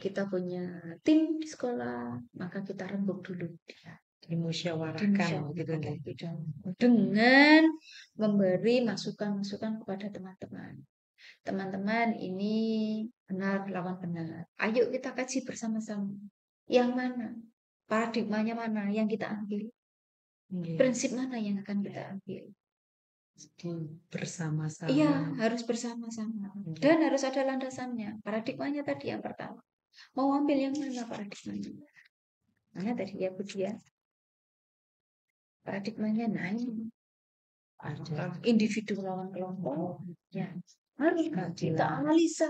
Kita punya tim di sekolah, maka kita rembuk dulu dia. Dimusyawarahkan gitu nggih. Dengan memberi masukan-masukan kepada teman-teman. Teman-teman, ini benar lawan benar. Ayo kita kaji bersama-sama. Yang mana? Paradigmanya mana yang kita ambil? Nggih. Prinsip mana yang akan kita ambil? Jadi bersama-sama. Iya, harus bersama-sama. Dan harus ada landasannya. Paradigmanya tadi yang pertama. Mau ambil yang mana paradigmanya? Mana tadi ya Bu Dia? Paradigmanya ini. Ada Individu lawan kelompok. Ya. Harus kita analisa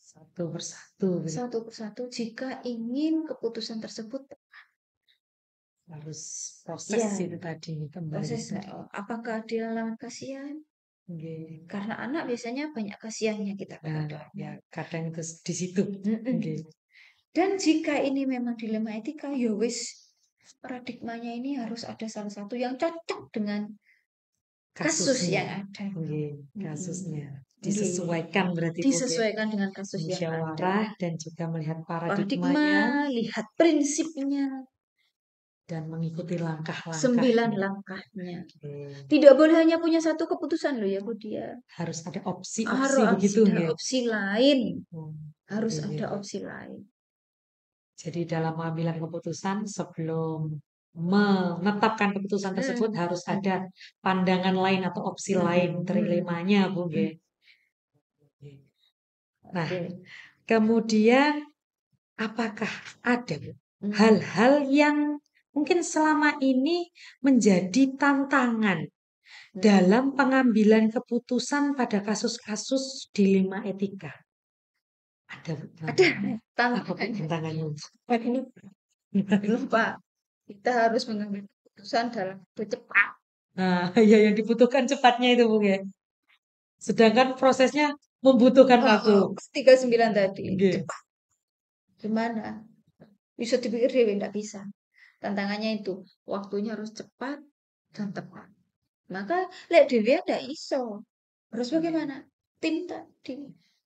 satu persatu. satu persatu jika ingin keputusan tersebut Harus proses Ya. itu tadi kembali. proses apakah dia lawan kasihan? Nggih. Karena anak biasanya banyak kasihannya kita Nah, kepada ya anak. kadang itu di situ. Nggih. Dan jika ini memang dilema etika, ya wis paradigmanya ini harus ada salah satu yang cocok dengan kasus Kasusnya. yang ada. Nggih, kasusnya. Disesuaikan berarti Bu, nggih. Disesuaikan dengan kasus yang ada. Musyawarah dan juga melihat Paradigma, paradigmanya lihat prinsipnya, dan mengikuti langkah-langkah. 9 langkahnya. Oke. Tidak boleh hanya punya satu keputusan loh ya Bu Dia. Harus ada opsi Harus begitu ada nggih. opsi lain. Harus Iya. ada opsi lain. Jadi dalam pengambilan keputusan sebelum menetapkan keputusan tersebut harus ada pandangan lain atau opsi lain dilemanya, Bu nggih. Nah, kemudian apakah ada hal-hal yang mungkin selama ini menjadi tantangan dalam pengambilan keputusan pada kasus-kasus dilema etika? Ada. Ada Apa tantangannya? Lupa. Kita harus mengambil keputusan dalam waktu cepat. Nah, ya yang dibutuhkan cepatnya itu, Bu ya. Sedangkan prosesnya membutuhkan waktu. 39 tadi. Nggih. Cepat. Gimana? Bisa dipikir dewe enggak bisa. Tantangannya itu waktunya harus cepat dan tepat. Maka lek dewe enggak iso. Harus bagaimana? Tim tadi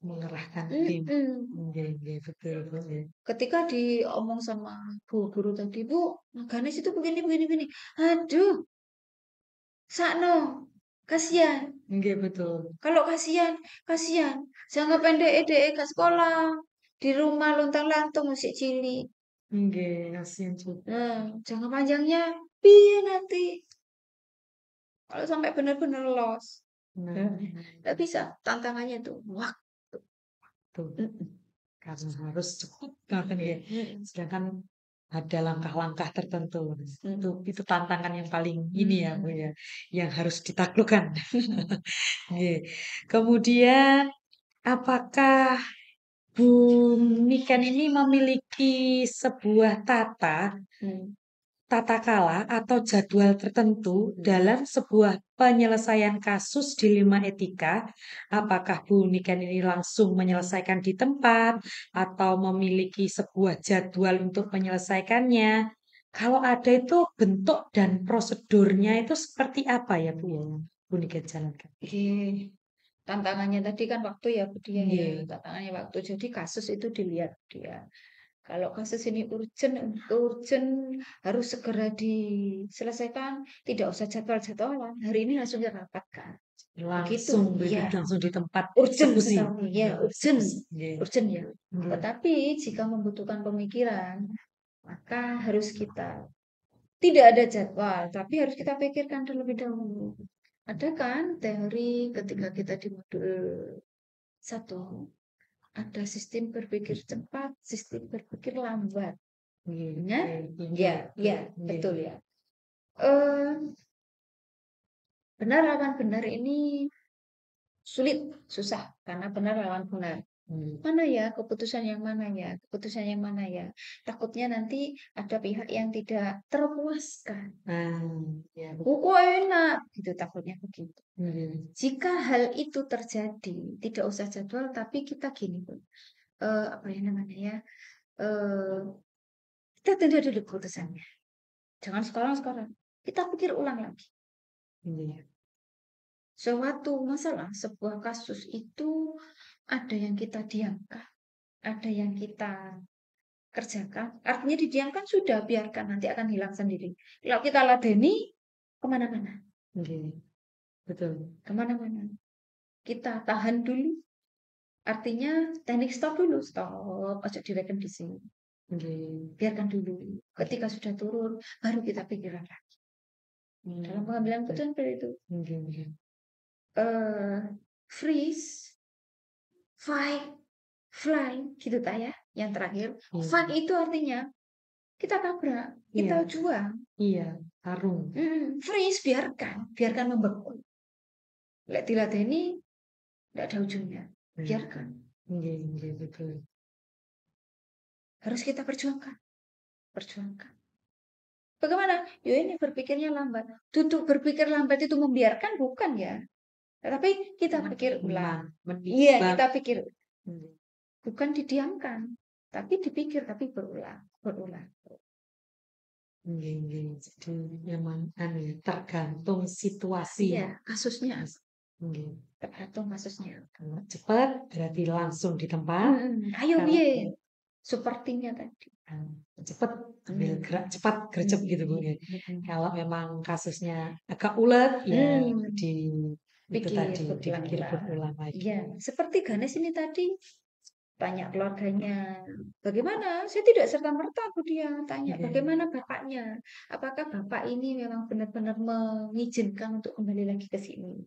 Mengerahkan tim. Nggih, betul, Bu. Ketika diomong sama Bu guru tadi, Bu, ganis itu begini. Aduh, sakno, kasihan. Nggih, betul. Kalau kasihan. Jangan pendek ke sekolah. Di rumah lontang-lantung musik cilik. Nggih, kasihan juga. Jangka panjangnya piye nanti? Kalau sampai benar-benar los. Nggak bisa. Tantangannya itu waktu. Karena harus cepat ya. Sedangkan ada langkah-langkah tertentu. Itu tantangan yang paling ini ya, Bu ya, yang harus ditaklukkan. Kemudian apakah Bu Niken ini memiliki sebuah tata kala atau jadwal tertentu dalam sebuah penyelesaian kasus dilema etika? Apakah Bu Niken ini langsung menyelesaikan di tempat atau memiliki sebuah jadwal untuk menyelesaikannya? Kalau ada itu bentuk dan prosedurnya itu seperti apa ya Bu? Bu Niken jalankan. Tantangannya tadi kan waktu ya Bu Dia ya. Nggih. Tantangannya waktu. Jadi kasus itu dilihat dia. Kalau kasus ini urgent harus segera diselesaikan, tidak usah jadwal-jadwalan. Hari ini langsung dirapatkan. Begitu, Langsung ya. langsung di tempat Urgent eksekusi. sekali, ya, urgent, Nggih. urgent ya. Nggih. Tetapi jika membutuhkan pemikiran, maka harus kita tidak ada jadwal, tapi harus kita pikirkan terlebih dahulu. Ada kan teori ketika kita di modul 1, ada sistem berpikir cepat, sistem berpikir lambat. Nggih. Ingat? Nggih. Ya, ya, Nggih. betul ya. Eh, benar lawan benar ini sulit, susah karena benar lawan benar. Mana ya keputusan yang mana ya? Keputusan yang mana ya? Takutnya nanti ada pihak yang tidak terpuaskan. Ya, Kok enak gitu, takutnya begitu. Nggih. Jika hal itu terjadi, tidak usah jadwal, tapi kita gini pun, apa ya namanya ya? Kita tunda dulu keputusannya. Jangan sekarang. Kita pikir ulang lagi. Nggih. Suatu masalah, sebuah kasus itu ada yang kita diamkan, ada yang kita kerjakan. Artinya didiamkan sudah, biarkan nanti akan hilang sendiri. Kalau kita ladeni, kemana-mana. Nggih. Betul. Kemana-mana. Kita tahan dulu. Artinya teknik stop dulu, stop, ojo direken di sini. Nggih. Biarkan dulu. Ketika sudah turun, baru kita pikiran lagi. Dalam pengambilan keputusan seperti itu. Nggih. Nggih. Freeze, fight, fly, gitu tak ya? Yang terakhir, fight itu artinya kita tabrak, kita Iya. juang. Iya, tarung. Freeze, biarkan membeku. Lek diladeni, tidak ada ujungnya. Biarkan. Nggih, betul. Harus kita perjuangkan. Bagaimana? Ya ini berpikirnya lambat. Duduk berpikir lambat itu membiarkan, bukan ya? Tetapi kita pikir ulang. Iya, kita pikir. Bukan didiamkan, tapi dipikir, tapi berulang. Jadi memang tergantung situasi. Iya, kasusnya. Tergantung kasusnya. Kalau cepat berarti langsung di tempat. Ayo piye. Sepertinya tadi. Cepat ambil gerak cepat gercep gitu Bu. Kalau memang kasusnya agak ulet ya dipikir berulang lagi. Ya, seperti Ganes ini tadi tanya keluarganya, bagaimana? Saya tidak serta-merta Bu dia tanya, bagaimana bapaknya? Apakah bapak ini memang benar-benar mengizinkan untuk kembali lagi ke sini?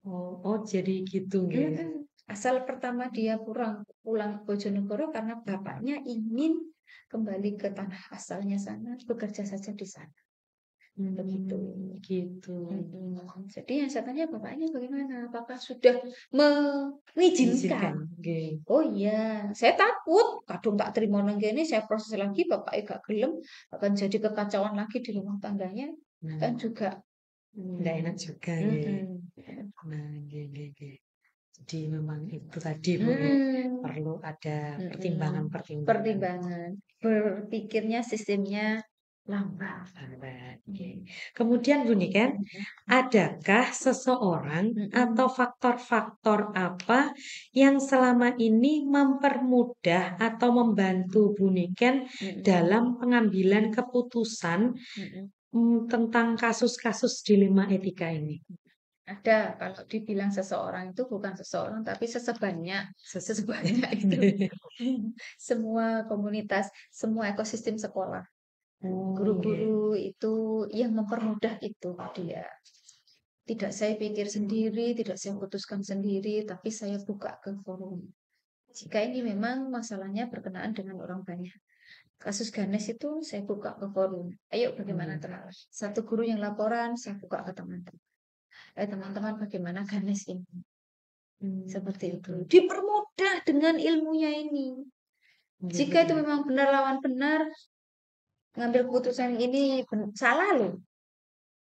Oh, jadi gitu ya. Asal pertama dia pulang ke Bojonegoro karena bapaknya ingin kembali ke tanah asalnya sana, bekerja saja di sana. Begitu. Gitu. Jadi yang saya tanya bapaknya bagaimana? Apakah sudah mengizinkan? Oh iya, saya takut kadung tak terima nang kene, saya proses lagi bapaknya gak gelem, akan jadi kekacauan lagi di rumah tangganya. Kan juga nggak enak juga ya. Nah, jadi memang itu tadi Bu, perlu ada pertimbangan. Berpikirnya sistemnya lambat. Kemudian Bu Niken, adakah seseorang atau faktor-faktor apa yang selama ini mempermudah atau membantu Bu Niken dalam pengambilan keputusan tentang kasus-kasus dilema etika ini? Ada, kalau dibilang seseorang itu bukan seseorang, tapi sesebanyak itu. Semua komunitas, semua ekosistem sekolah. Guru-guru itu yang mempermudah itu dia. Tidak saya pikir sendiri, tidak saya putuskan sendiri, tapi saya buka ke forum. Jika ini memang masalahnya berkenaan dengan orang banyak. Kasus Ganes itu saya buka ke forum. Ayo bagaimana teman? Satu guru yang laporan, saya buka ke teman-teman. Teman-teman bagaimana Ganes ini? Seperti itu. Dipermudah dengan ilmunya ini. Jika itu memang benar lawan benar, ngambil keputusan ini salah loh.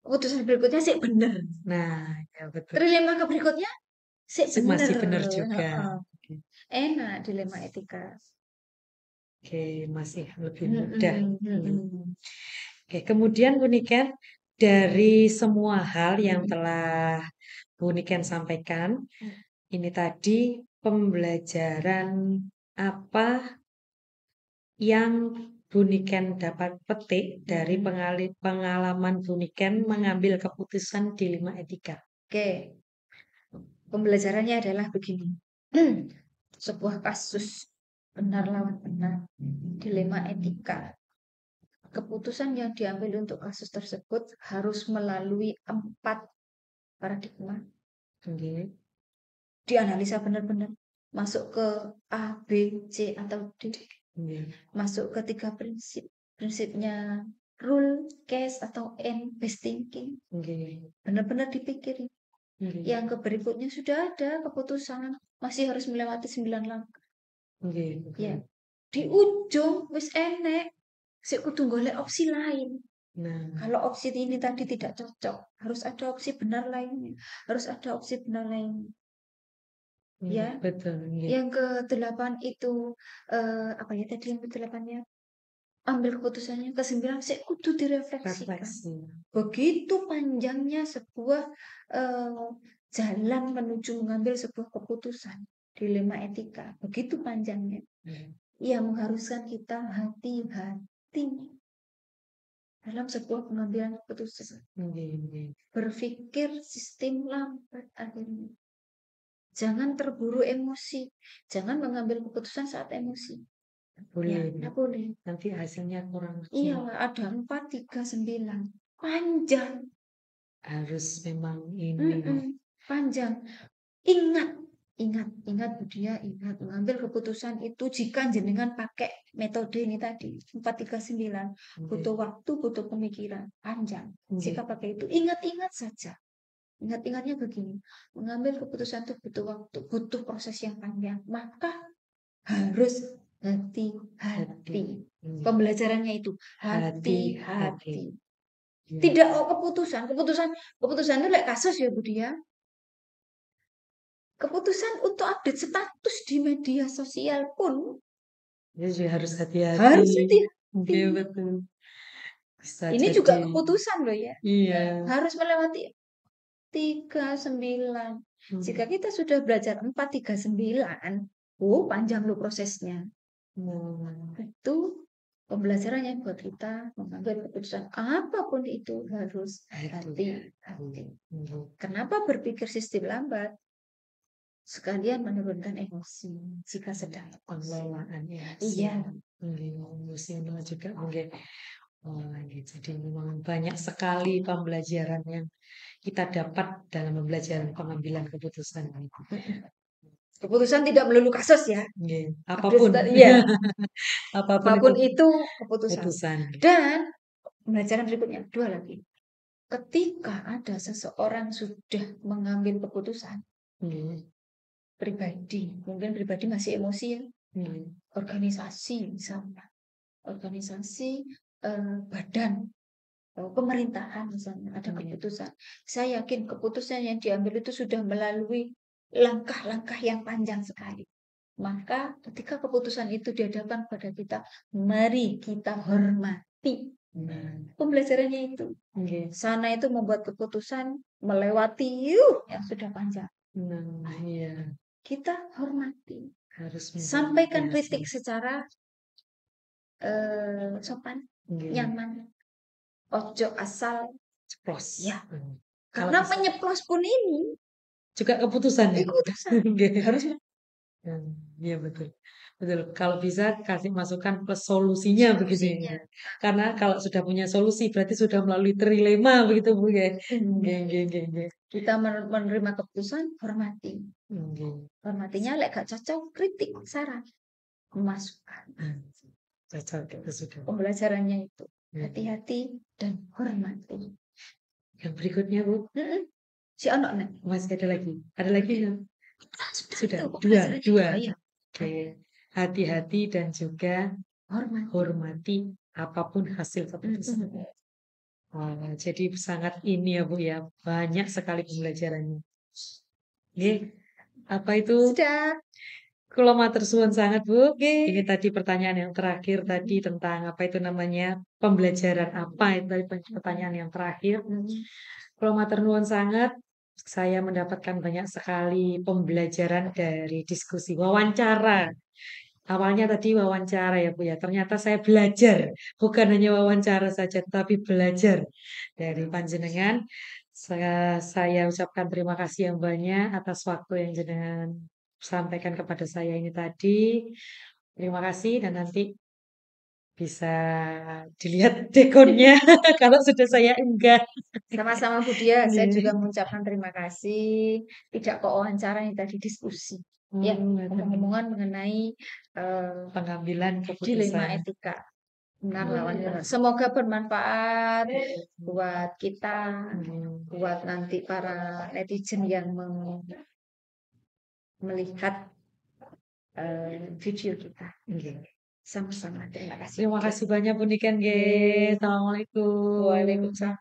Keputusan berikutnya sih benar. Nah, ya betul. Dilema ke berikutnya sih masih benar juga. Enak dilema etika. Oke, masih lebih mudah. Oke, kemudian Bu Niken, dari semua hal yang telah Bu Niken sampaikan, ini tadi pembelajaran apa yang Bu Niken dapat petik dari pengalaman Bu Niken mengambil keputusan di 5 etika. Oke, pembelajarannya adalah begini. Sebuah kasus benar lawan benar, dilema etika. Keputusan yang diambil untuk kasus tersebut harus melalui 4 paradigma. Oke. Dianalisa benar-benar. Masuk ke A, B, C, atau D. Oke. Masuk ke 3 prinsip. Prinsipnya rule, case, atau N, best thinking. Oke. Benar-benar dipikirin. Oke. Yang ke berikutnya sudah ada keputusan, masih harus melewati 9 langkah. Oke. Ya. Di ujung wis enek, sik kudu golek opsi lain. Nah, Kalau opsi ini tadi tidak cocok, harus ada opsi benar lainnya. Harus ada opsi benar lainnya. Ya. betul. Oke. Yang ke-8 itu apa ya tadi yang ke-8-nya? Ambil keputusannya. Ke-9 sik kudu direfleksikan. Refleksi. Begitu panjangnya sebuah jalan menuju mengambil sebuah keputusan. Dilema etika. Begitu panjangnya. Yang mengharuskan kita hati-hati dalam sebuah pengambilan keputusan. Oke. Berpikir sistem lambat akhirnya. Jangan terburu emosi. Jangan mengambil keputusan saat emosi. Boleh. Ya, nggak boleh. Nanti hasilnya kurang. Iya, ada 4, 3, 9. Panjang. Harus memang ini. Panjang. Ingat Budia, ingat mengambil keputusan itu jika jenengan pakai metode ini tadi 439 butuh waktu, butuh pemikiran panjang. Jika pakai itu ingat saja. Ingat-ingatnya begini, mengambil keputusan itu butuh waktu, butuh proses yang panjang. Maka harus hati-hati. Pembelajarannya itu hati-hati. Tidak keputusan itu like kasus ya Budia. Keputusan untuk update status di media sosial pun Jadi harus hati-hati. harus hati-hati. Oke, betul. Bisa Ini jadi, juga keputusan loh ya. Iya. Harus melewati 39. Jika kita sudah belajar 439, panjang loh prosesnya. Itu pembelajarannya buat kita mengambil keputusan apapun itu harus hati-hati. Kenapa berpikir sistem lambat? Sekalian menurunkan emosi jika sedang pengelolaan ya. Iya. Emosional juga mungkin. Jadi memang banyak sekali pembelajaran yang kita dapat dalam pembelajaran pengambilan keputusan. Keputusan tidak melulu kasus ya. Apapun. Iya. Apapun itu keputusan. Dan pembelajaran berikutnya 2 lagi. Ketika ada seseorang sudah mengambil keputusan pribadi, mungkin pribadi masih emosi ya. Organisasi misalnya. Organisasi badan pemerintahan misalnya ada keputusan. Saya yakin keputusan yang diambil itu sudah melalui langkah-langkah yang panjang sekali. Maka ketika keputusan itu dihadapkan pada kita, mari kita hormati. Pembelajarannya itu. Sana itu membuat keputusan melewati yang sudah panjang. Kita hormati. Harus sampaikan kritik secara sopan, nyaman. Ojo asal ceplos. Ya. Karena menyeplos pun ini juga keputusan ya. Harus. Iya betul. Kalau bisa kasih masukan plus solusinya begitu ya. Karena kalau sudah punya solusi berarti sudah melalui trilema begitu Bu ya. Kita menerima keputusan, hormati. Hormatinya lek gak cocok, kritik, saran, masukan. Cocok itu sudah. Pembelajarannya itu hati-hati dan hormati. Yang berikutnya Bu. Si anak nek. Masih ada lagi. Ada lagi ya? Sudah. Itu, 2. Ya. Oke. Hati-hati dan juga hormati apapun hasil keputusan. Jadi sangat ini ya Bu ya. Banyak sekali pembelajarannya. Apa itu? Sudah. Kula matur suwun sangat Bu. Ini tadi pertanyaan yang terakhir tadi tentang apa itu namanya pembelajaran apa itu tadi pertanyaan yang terakhir. Kula matur nuwun sangat. saya mendapatkan banyak sekali pembelajaran dari diskusi wawancara. Awalnya tadi wawancara ya Bu ya. Ternyata saya belajar, bukan hanya wawancara saja, tapi belajar dari panjenengan. Saya ucapkan terima kasih yang banyak atas waktu yang jenengan sampaikan kepada saya ini tadi. Terima kasih dan nanti bisa dilihat dekonnya kalau sudah saya unggah. Sama-sama Bu Dia, saya juga Nih. mengucapkan terima kasih. Tidak kok wawancara ini tadi diskusi. Ya, ngomong-ngomongan mengenai Pengambilan dilema keputusan. etika benar lawan benar. Semoga bermanfaat buat kita, buat nanti para netizen yang melihat video kita. Sama-sama. Terima kasih. Terima kasih banyak Bu Niken, nggih. Assalamualaikum. Waalaikumsalam.